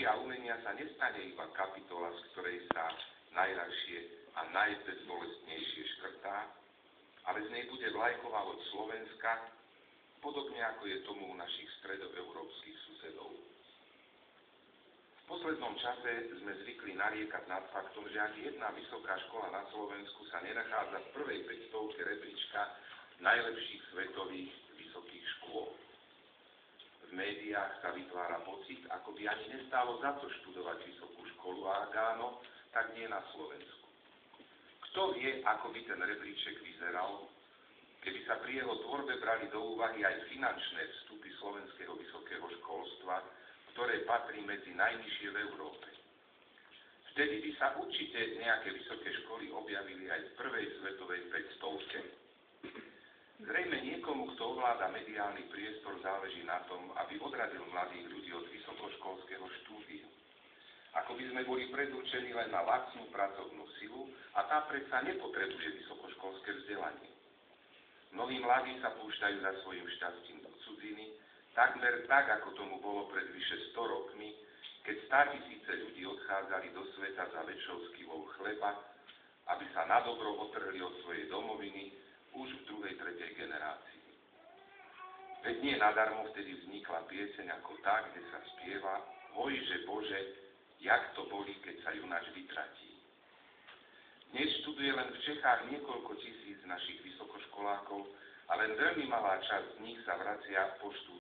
vedy a umenia sa nestane iba kapitola, z ktorej sa najľahšie a najbezbolestnejšie škrtá, ale z nej bude vlajková loď Slovenska, podobne ako je tomu u našich stredoeurópskych susedov. V poslednom čase sme zvykli nariekať nad faktom, že ani jedna vysoká škola na Slovensku sa nenachádza v prvej 500 rebríčka najlepších svetových vysokých škôl. V médiách sa vytvára pocit, ako by ani nestálo za to študovať vysokú školu, a ak áno, tak nie na Slovensku. Kto vie, ako by ten rebríček vyzeral, keby sa pri jeho tvorbe brali do úvahy aj finančné vstupy slovenského vysokého školstva, ktoré patrí medzi najnižšie v Európe. Vtedy by sa určite nejaké vysoké školy objavili aj v prvej svetovej 500. Zrejme niekomu, kto ovláda mediálny priestor, záleží na tom, aby odradil mladých ľudí od vysokoškolského štúdia. Ako by sme boli predurčení len na lacnú pracovnú silu a tá predsa nepotrebuje vysokoškolské vzdelanie. Mnohí mladí sa púšťajú za svojim šťastím do cudziny, takmer tak, ako tomu bolo pred vyše 100 rokmi, keď 100 000 ľudí odchádzali do sveta za väčšou skylou chleba, aby sa nadobro otrhli od svojej domoviny už v druhej, tretej generácii. Veď nie nadarmo vtedy vznikla pieseň ako tá, kde sa spieva: Hojže Bože, jak to bolí, keď sa junáč vytratí. Dnes študuje len v Čechách niekoľko tisíc našich vysokoškolákov a len veľmi malá časť z nich sa vracia po štúdiu